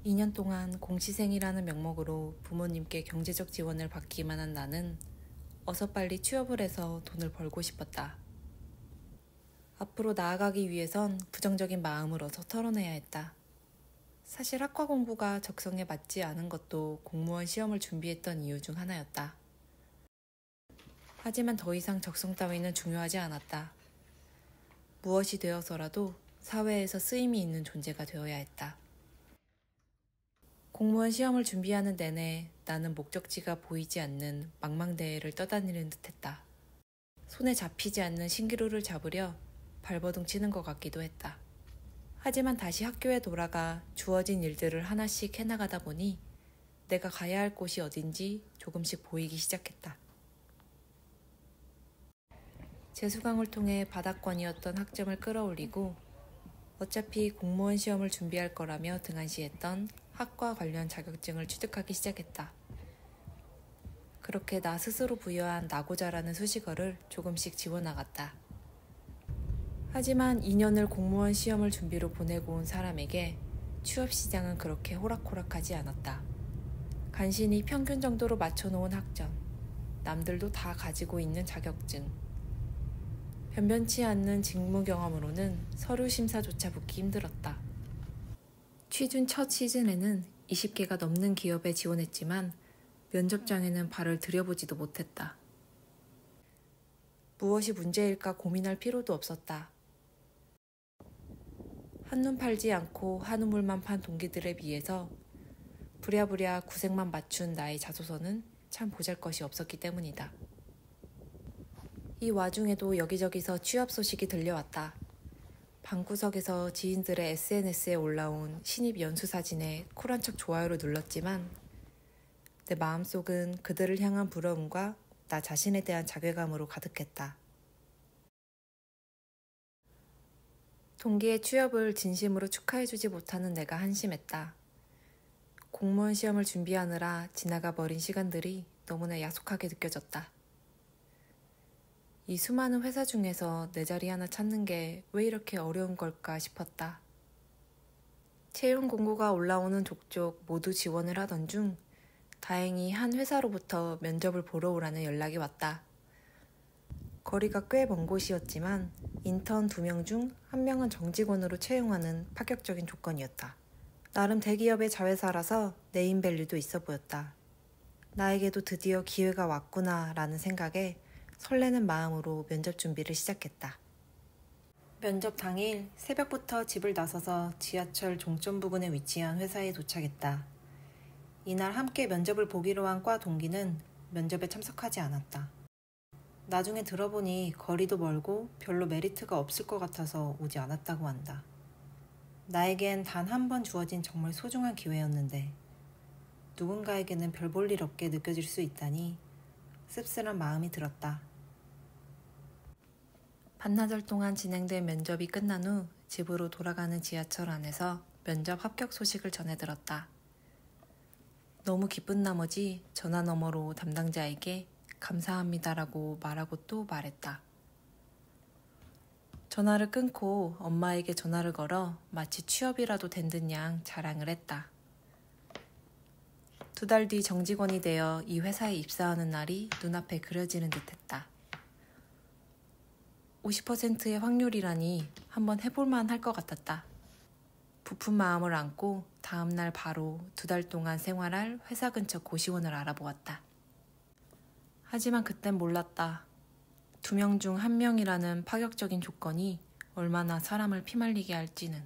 2년 동안 공시생이라는 명목으로 부모님께 경제적 지원을 받기만 한 나는 어서 빨리 취업을 해서 돈을 벌고 싶었다. 앞으로 나아가기 위해선 부정적인 마음을 어서 털어내야 했다. 사실 학과 공부가 적성에 맞지 않은 것도 공무원 시험을 준비했던 이유 중 하나였다. 하지만 더 이상 적성 따위는 중요하지 않았다. 무엇이 되어서라도 사회에서 쓰임이 있는 존재가 되어야 했다. 공무원 시험을 준비하는 내내 나는 목적지가 보이지 않는 망망대해를 떠다니는 듯했다. 손에 잡히지 않는 신기루를 잡으려 발버둥 치는 것 같기도 했다. 하지만 다시 학교에 돌아가 주어진 일들을 하나씩 해나가다 보니 내가 가야 할 곳이 어딘지 조금씩 보이기 시작했다. 재수강을 통해 받아권이었던 학점을 끌어올리고 어차피 공무원 시험을 준비할 거라며 등한시했던 학과 관련 자격증을 취득하기 시작했다. 그렇게 나 스스로 부여한 나고자라는 수식어를 조금씩 지워나갔다. 하지만 2년을 공무원 시험을 준비로 보내고 온 사람에게 취업시장은 그렇게 호락호락하지 않았다. 간신히 평균 정도로 맞춰놓은 학점, 남들도 다 가지고 있는 자격증, 변변치 않는 직무 경험으로는 서류 심사조차 붙기 힘들었다. 취준 첫 시즌에는 20개가 넘는 기업에 지원했지만 면접장에는 발을 들여보지도 못했다. 무엇이 문제일까 고민할 필요도 없었다. 한눈 팔지 않고 한우물만 판 동기들에 비해서 부랴부랴 구색만 맞춘 나의 자소서는 참 보잘것이 없었기 때문이다. 이 와중에도 여기저기서 취업 소식이 들려왔다. 방구석에서 지인들의 SNS에 올라온 신입 연수 사진에 쿨한 척 좋아요를 눌렀지만 내 마음속은 그들을 향한 부러움과 나 자신에 대한 자괴감으로 가득했다. 동기의 취업을 진심으로 축하해주지 못하는 내가 한심했다. 공무원 시험을 준비하느라 지나가 버린 시간들이 너무나 야속하게 느껴졌다. 이 수많은 회사 중에서 내 자리 하나 찾는 게 왜 이렇게 어려운 걸까 싶었다. 채용 공고가 올라오는 족족 모두 지원을 하던 중 다행히 한 회사로부터 면접을 보러 오라는 연락이 왔다. 거리가 꽤 먼 곳이었지만 인턴 2명 중 1명은 정직원으로 채용하는 파격적인 조건이었다. 나름 대기업의 자회사라서 네임밸류도 있어 보였다. 나에게도 드디어 기회가 왔구나 라는 생각에 설레는 마음으로 면접 준비를 시작했다. 면접 당일 새벽부터 집을 나서서 지하철 종점 부근에 위치한 회사에 도착했다. 이날 함께 면접을 보기로 한 과 동기는 면접에 참석하지 않았다. 나중에 들어보니 거리도 멀고 별로 메리트가 없을 것 같아서 오지 않았다고 한다. 나에겐 단 한 번 주어진 정말 소중한 기회였는데 누군가에게는 별 볼 일 없게 느껴질 수 있다니 씁쓸한 마음이 들었다. 반나절 동안 진행된 면접이 끝난 후 집으로 돌아가는 지하철 안에서 면접 합격 소식을 전해 들었다. 너무 기쁜 나머지 전화 너머로 담당자에게 감사합니다라고 말하고 또 말했다. 전화를 끊고 엄마에게 전화를 걸어 마치 취업이라도 된 듯 양 자랑을 했다. 2달 뒤 정직원이 되어 이 회사에 입사하는 날이 눈앞에 그려지는 듯했다. 50%의 확률이라니 한번 해볼만 할 것 같았다. 부푼 마음을 안고 다음날 바로 2달 동안 생활할 회사 근처 고시원을 알아보았다. 하지만 그땐 몰랐다. 2명 중 1명이라는 파격적인 조건이 얼마나 사람을 피말리게 할지는.